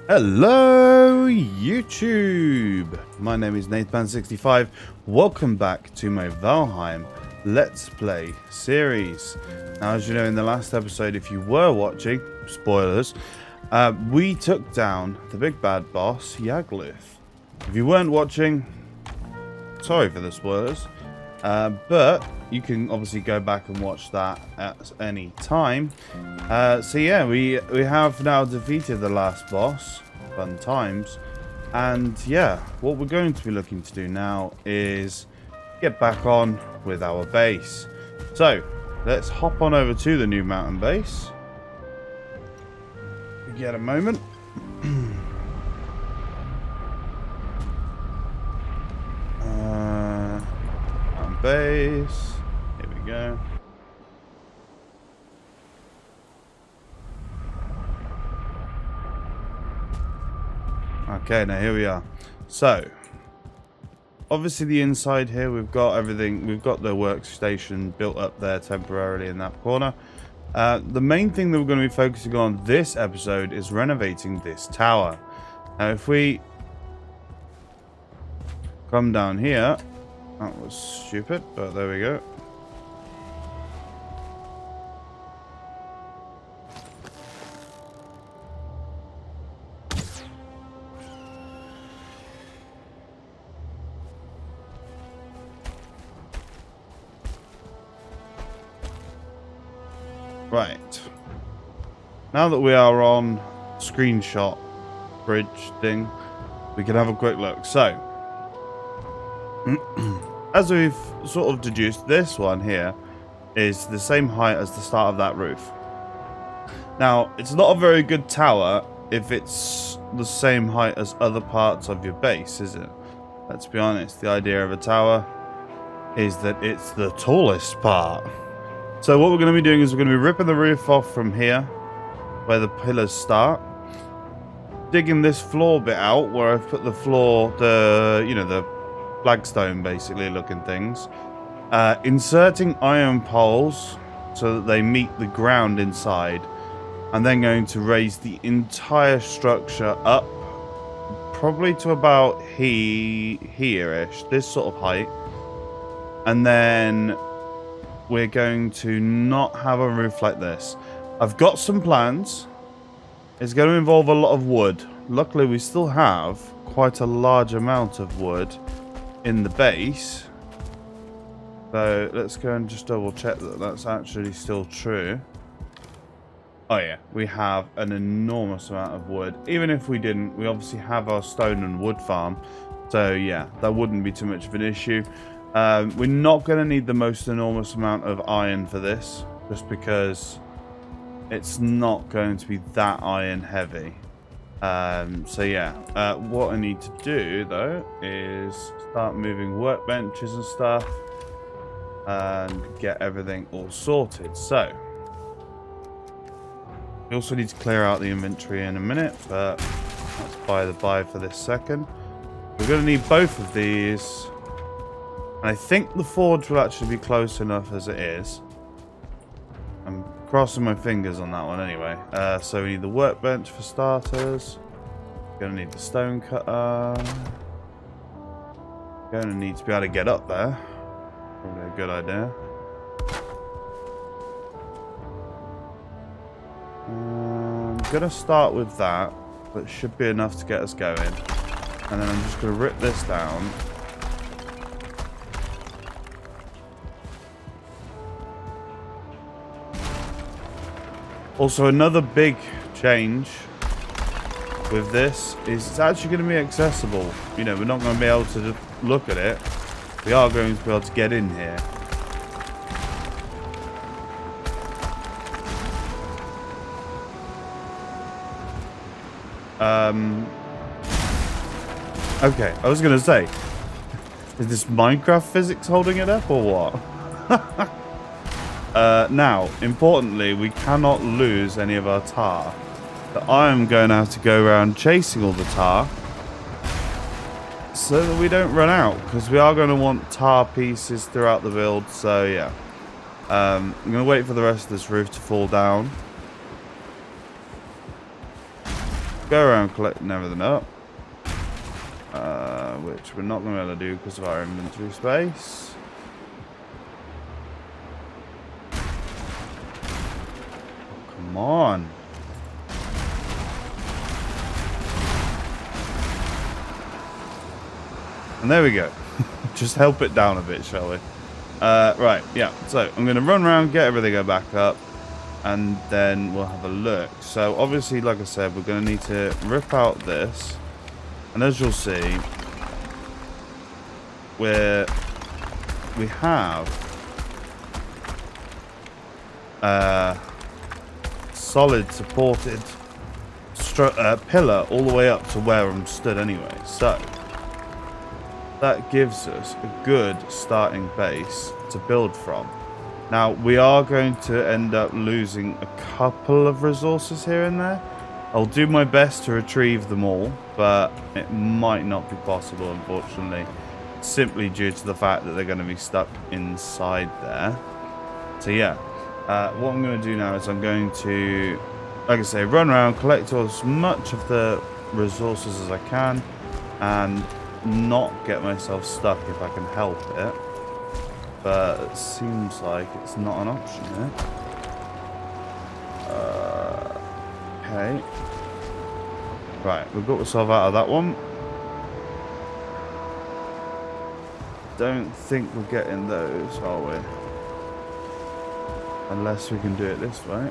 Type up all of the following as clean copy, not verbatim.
Hello YouTube! My name is Nathan65. Welcome back to my Valheim Let's Play series. Now, as you know, in the last episode, if you were watching, spoilers, we took down the big bad boss, Yagluth. If you weren't watching, sorry for the spoilers, but you can obviously go back and watch that at any time. So yeah, we have now defeated the last boss. Fun times. And yeah, what we're going to be looking to do now is get back on with our base. So let's hop on over to the new mountain base. Get a moment. Mountain base. Here we go. Okay, now here we are. So, obviously the inside here, we've got everything. We've got the workstation built up there temporarily in that corner. The main thing that we're going to be focusing on this episode is renovating this tower. Now, if we come down here, that was stupid, but there we go. Right. Now that we are on screenshot bridge thing, we can have a quick look. So, as we've sort of deduced, this one here is the same height as the start of that roof. Now, it's not a very good tower if it's the same height as other parts of your base, is it? Let's be honest, the idea of a tower is that it's the tallest part. So what we're going to be doing is we're going to be ripping the roof off from here, where the pillars start, digging this floor bit out where I've put the floor, the flagstone basically looking things, inserting iron poles so that they meet the ground inside, and then going to raise the entire structure up, probably to about here-ish, this sort of height, and then we're going to not have a roof like this. I've got some plans. It's going to involve a lot of wood. Luckily, we still have quite a large amount of wood in the base. So let's go and just double check that that's actually still true. Oh yeah, we have an enormous amount of wood. Even if we didn't, we obviously have our stone and wood farm. So yeah, that wouldn't be too much of an issue. We're not going to need the most enormous amount of iron for this, just because it's not going to be that iron heavy. So yeah, what I need to do though is start moving workbenches and stuff and get everything all sorted. So we also need to clear out the inventory in a minute, but that's by the by for this second. We're going to need both of these. And I think the forge will actually be close enough as it is. I'm crossing my fingers on that one anyway. So we need the workbench for starters. Gonna need the stone cutter. Gonna need to be able to get up there. Probably a good idea. I'm gonna start with that. That should be enough to get us going. And then I'm just gonna rip this down. Also, another big change with this is it's actually going to be accessible. You know, we're not going to be able to just look at it. We are going to be able to get in here. Okay, I was going to say, is this Minecraft physics holding it up or what? Now, importantly, we cannot lose any of our tar. So I am going to have to go around chasing all the tar so that we don't run out, because we are going to want tar pieces throughout the build. So yeah, I'm going to wait for the rest of this roof to fall down. go around collecting everything up. Which we're not going to be able to do because of our inventory space. Oh, come on. And there we go. Just help it down a bit, shall we? Right, yeah. So I'm going to run around, get everything back up, and then we'll have a look. So obviously, like I said, we're going to need to rip out this. And as you'll see, we have solid supported pillar all the way up to where I'm stood anyway. So that gives us a good starting base to build from. Now, we are going to end up losing a couple of resources here and there. I'll do my best to retrieve them all, but it might not be possible, unfortunately, simply due to the fact that they're going to be stuck inside there. So yeah, what I'm going to do now is I'm going to, like I say, run around, collect as much of the resources as I can, and not get myself stuck if I can help it. But it seems like it's not an option here. Okay. Right, we've got ourselves out of that one. Don't think we're getting those, are we? Unless we can do it this way.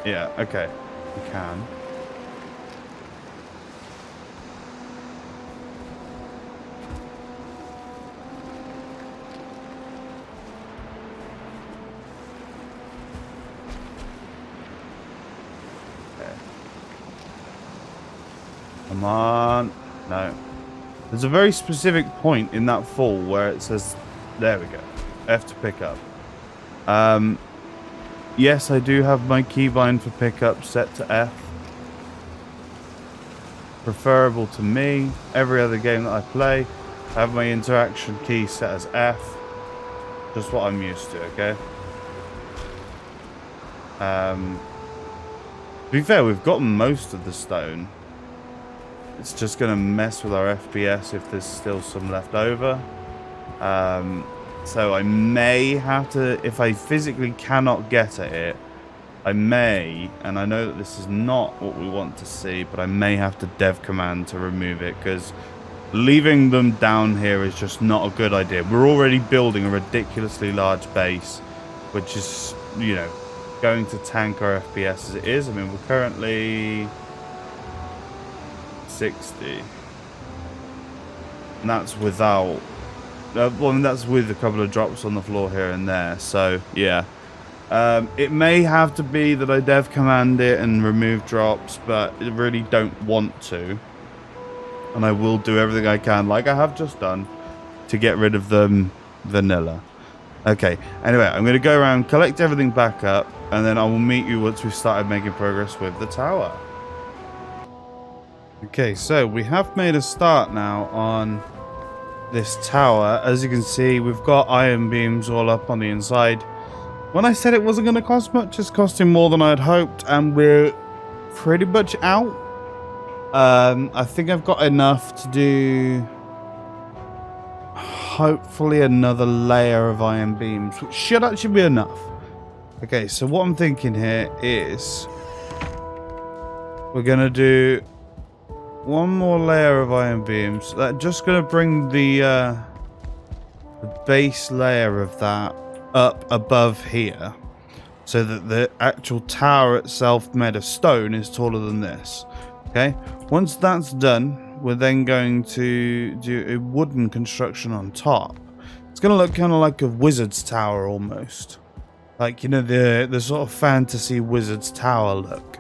Yeah, okay. We can. Come on. No. There's a very specific point in that fall where it says, there we go, F to pick up. Yes, I do have my keybind for pickup set to F. Preferable to me. Every other game that I play, I have my interaction key set as F. Just what I'm used to, okay? To be fair, we've got most of the stone. It's just going to mess with our FPS if there's still some left over. So I may have to, if I physically cannot get at it, I may, and I know that this is not what we want to see, but I may have to dev command to remove it, because leaving them down here is just not a good idea. We're already building a ridiculously large base, which is, you know, going to tank our FPS as it is. I mean, we're currently 60, and that's without well, I mean, that's with a couple of drops on the floor here and there. So yeah, it may have to be that I dev command it and remove drops, but I really don't want to, and I will do everything I can, like I have just done, to get rid of them vanilla. Okay, anyway, I'm going to go around, collect everything back up, and then I will meet you once we've started making progress with the tower. Okay, so we have made a start now on this tower. As you can see, we've got iron beams all up on the inside. When I said it wasn't going to cost much, it's costing more than I'd hoped, and we're pretty much out. I think I've got enough to do hopefully another layer of iron beams, which should actually be enough. Okay, so what I'm thinking here is we're going to do one more layer of iron beams. That's just going to bring the base layer of that up above here, so that the actual tower itself made of stone is taller than this. Okay, once that's done, we're then going to do a wooden construction on top. It's going to look kind of like a wizard's tower almost, like, you know, the sort of fantasy wizard's tower look.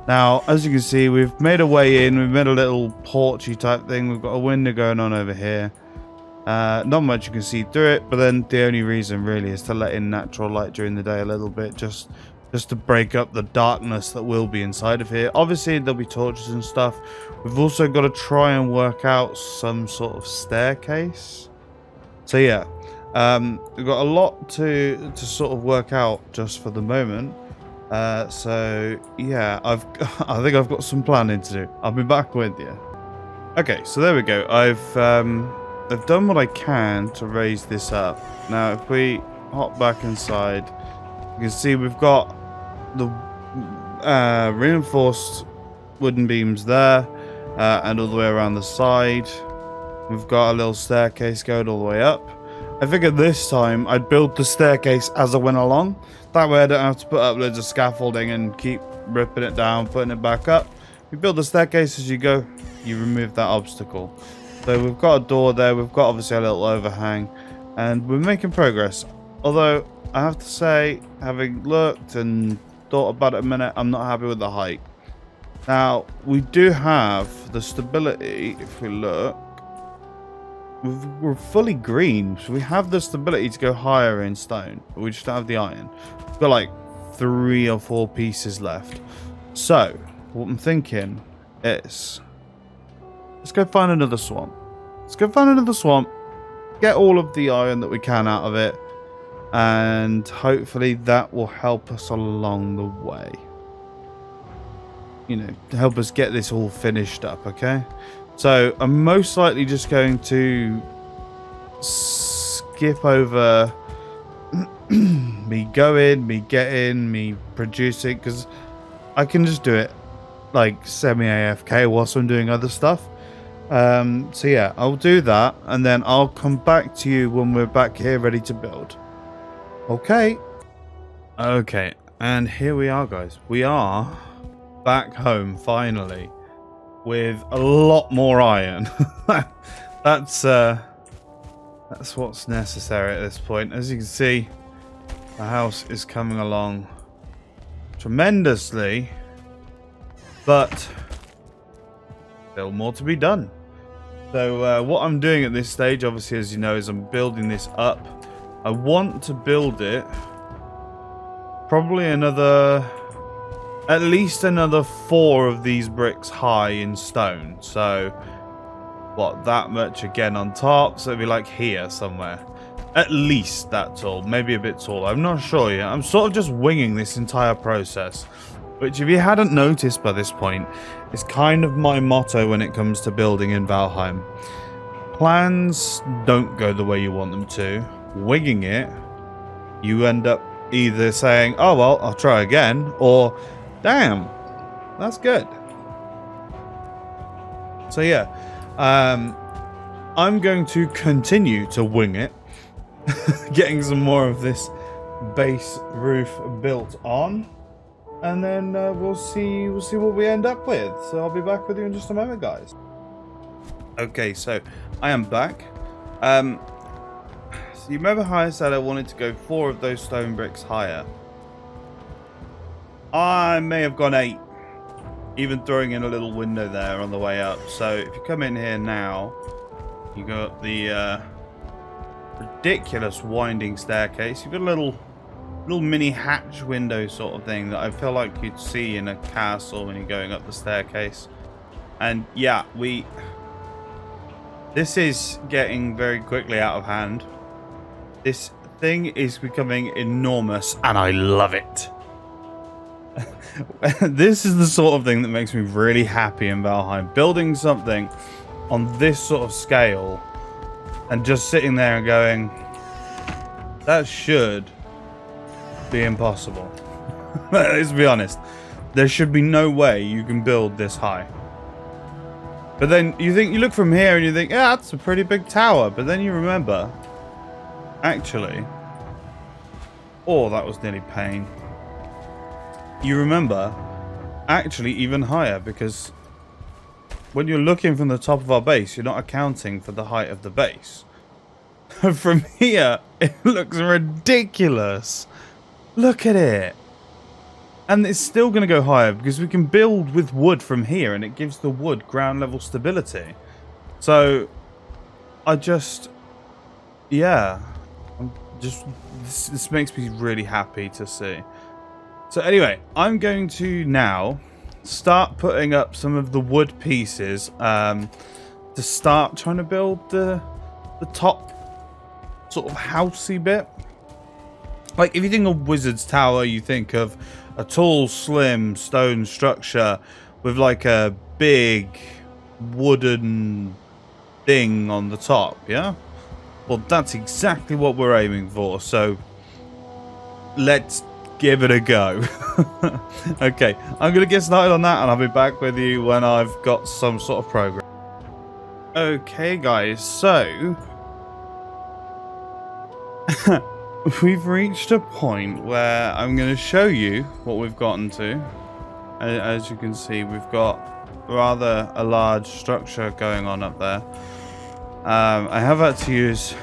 Now, as you can see, we've made a way in. We've made a little porchy type thing. We've got a window going on over here. Not much you can see through it, but then the only reason really is to let in natural light during the day a little bit, just to break up the darkness that will be inside of here. Obviously, there'll be torches and stuff. We've also got to try and work out some sort of staircase. So yeah, we've got a lot to sort of work out just for the moment. So yeah, I think I've got some planning to do. I'll be back with you. Okay, so there we go. I've done what I can to raise this up. Now, if we hop back inside, you can see we've got the reinforced wooden beams there, and all the way around the side. We've got a little staircase going all the way up. I figured this time I'd build the staircase as I went along. That way I don't have to put up loads of scaffolding and keep ripping it down, putting it back up. You build the staircase as you go, you remove that obstacle. So we've got a door there, we've got obviously a little overhang, and we're making progress. Although, I have to say, having looked and thought about it a minute, I'm not happy with the height. Now, we do have the stability, if we look. We're fully green, so we have the stability to go higher in stone. But we just don't have the iron. We've got like 3 or 4 pieces left. So, what I'm thinking is, let's go find another swamp. Let's go find another swamp, get all of the iron that we can out of it, and hopefully that will help us along the way. You know, to help us get this all finished up, okay? So, I'm most likely just going to skip over me going, me getting, me producing, because I can just do it like semi-AFK whilst I'm doing other stuff. So yeah, I'll do that, and then I'll come back to you when we're back here ready to build. Okay. Okay, and here we are, guys. We are back home, finally, with a lot more iron. That's what's necessary at this point. As you can see, the house is coming along tremendously, but still more to be done. So what I'm doing at this stage, obviously, as you know, is I'm building this up. I want to build it probably at least another 4 of these bricks high in stone. So what, that much again on top, so it'd be like here somewhere. At least that tall, maybe a bit taller, I'm not sure yet. I'm sort of just winging this entire process, which, if you hadn't noticed by this point, is kind of my motto when it comes to building in Valheim. Plans don't go the way you want them to. Winging it, you end up either saying, oh well, I'll try again, or damn, that's good. So yeah, I'm going to continue to wing it, getting some more of this base roof built on, and then we'll see what we end up with. So I'll be back with you in just a moment, guys. Okay, so I am back. So you remember how I said I wanted to go 4 of those stone bricks higher? I may have gone 8, even throwing in a little window there on the way up. So if you come in here now, you got the ridiculous winding staircase. You've got a little mini hatch window sort of thing that I feel like you'd see in a castle when you're going up the staircase. And yeah, this is getting very quickly out of hand. This thing is becoming enormous, and I love it. This is the sort of thing that makes me really happy in Valheim. Building something on this sort of scale and just sitting there and going, that should be impossible. Let's be honest. There should be no way you can build this high. But then you look from here and you think, yeah, that's a pretty big tower. But then you remember, actually, oh, that was nearly pain. You remember, actually, even higher, because when you're looking from the top of our base, you're not accounting for the height of the base. From here, it looks ridiculous. Look at it. And it's still going to go higher because we can build with wood from here, and it gives the wood ground level stability. So, yeah. This makes me really happy to see. So anyway, I'm going to now start putting up some of the wood pieces to start trying to build the top sort of housey bit. Like, if you think of Wizard's Tower, you think of a tall, slim stone structure with like a big wooden thing on the top, yeah? Well, that's exactly what we're aiming for, so let's give it a go. Okay, I'm going to get started on that, and I'll be back with you when I've got some sort of progress. Okay, guys, so we've reached a point where I'm going to show you what we've gotten to. As you can see, we've got rather a large structure going on up there. I have had to use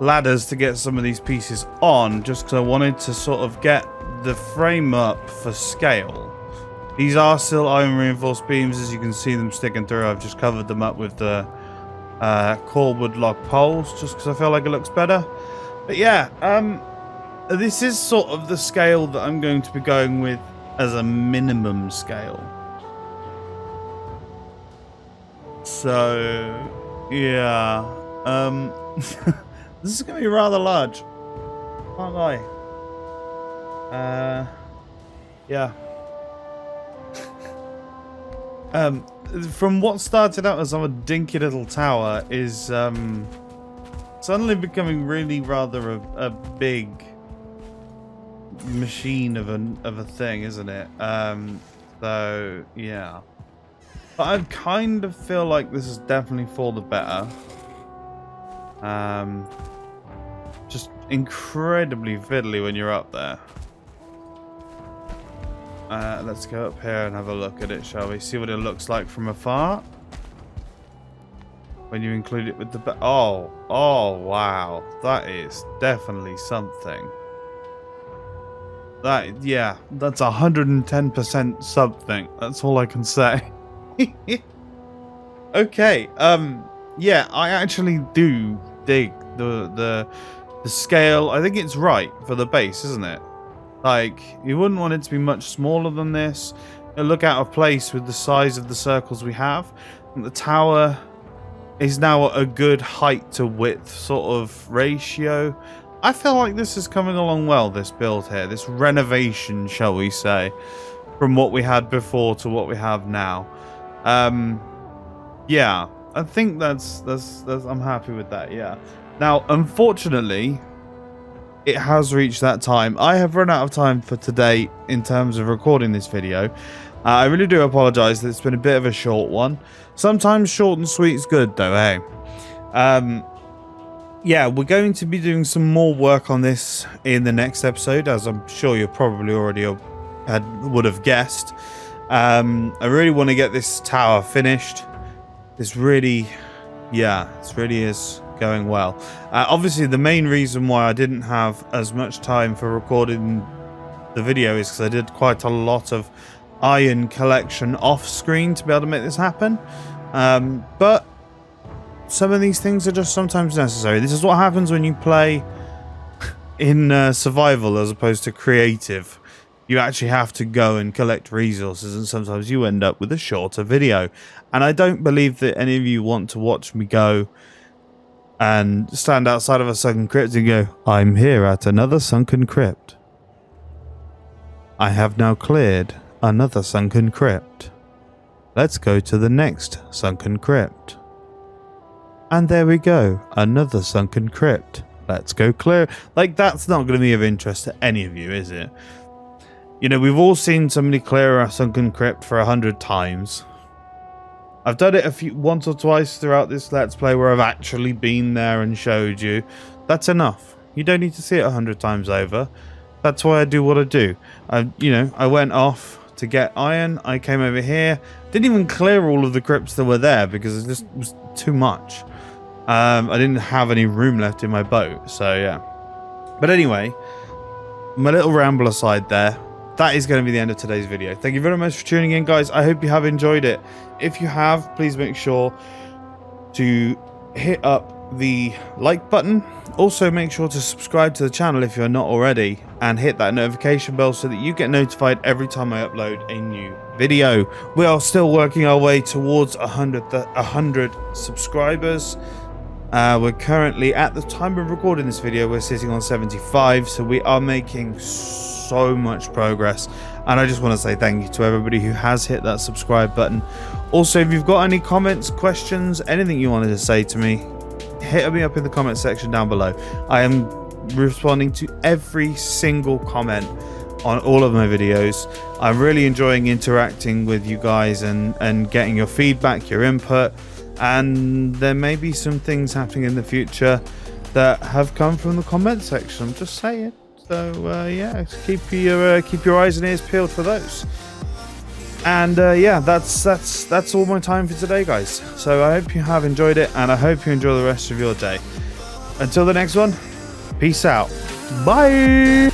ladders to get some of these pieces on, just because I wanted to sort of get the frame up for scale. These are still iron reinforced beams, as you can see them sticking through. I've just covered them up with the core wood log poles, just because I feel like it looks better. But yeah, this is sort of the scale that I'm going to be going with as a minimum scale. So yeah, this is going to be rather large, can't lie. Yeah. From what started out as a dinky little tower is suddenly becoming really rather a big machine of a thing, isn't it? So yeah. But I kind of feel like this is definitely for the better. Just incredibly fiddly when you're up there. Let's go up here and have a look at it, shall we? See what it looks like from afar. When you include it with the... Oh, wow. That is definitely something. Yeah, that's 110% something. That's all I can say. Okay, yeah, I actually do dig the scale. I think it's right for the base, isn't it? Like, you wouldn't want it to be much smaller than this. It'll look out of place with the size of the circles we have. And the tower is now a good height to width sort of ratio. I feel like this is coming along well, this build here. This renovation, shall we say, from what we had before to what we have now. Yeah, I think that's I'm happy with that, yeah. Now, unfortunately, it has reached that time. I have run out of time for today in terms of recording this video. I really do apologize that it's been a bit of a short one. Sometimes short and sweet is good though, hey. Yeah, we're going to be doing some more work on this in the next episode, as I'm sure you probably already would have guessed. I really want to get this tower finished. This really is going well. Obviously, the main reason why I didn't have as much time for recording the video is because I did quite a lot of iron collection off screen to be able to make this happen. But some of these things are just sometimes necessary. This is what happens when you play in survival as opposed to creative. You actually have to go and collect resources, and sometimes you end up with a shorter video. And I don't believe that any of you want to watch me go and stand outside of a sunken crypt and go, I'm here at another sunken crypt. I have now cleared another sunken crypt. Let's go to the next sunken crypt. And there we go, another sunken crypt. Let's go clear. Like, that's not going to be of interest to any of you, is it? You know, we've all seen somebody clear a sunken crypt for 100 times. I've done it once or twice throughout this Let's Play where I've actually been there and showed you. That's enough. You don't need to see it 100 times over. That's why I do what I do. I went off to get iron. I came over here. Didn't even clear all of the crypts that were there because it just was too much. I didn't have any room left in my boat, so yeah. But anyway, my little ramble aside there, that is going to be the end of today's video. Thank you very much for tuning in, guys. I hope you have enjoyed it. If you have, please make sure to hit up the like button. Also, make sure to subscribe to the channel if you're not already, and hit that notification bell so that you get notified every time I upload a new video. We are still working our way towards 100 subscribers. We're currently, at the time of recording this video, we're sitting on 75, so we are making so much progress, and I just want to say thank you to everybody who has hit that subscribe button. Also, if you've got any comments, questions, anything you wanted to say to me, hit me up in the comment section down below. I am responding to every single comment on all of my videos. I'm really enjoying interacting with you guys and getting your feedback, your input, and there may be some things happening in the future that have come from the comment section. I'm just saying. So yeah, keep your eyes and ears peeled for those. And yeah, that's all my time for today, guys. So I hope you have enjoyed it, and I hope you enjoy the rest of your day. Until the next one, peace out. Bye.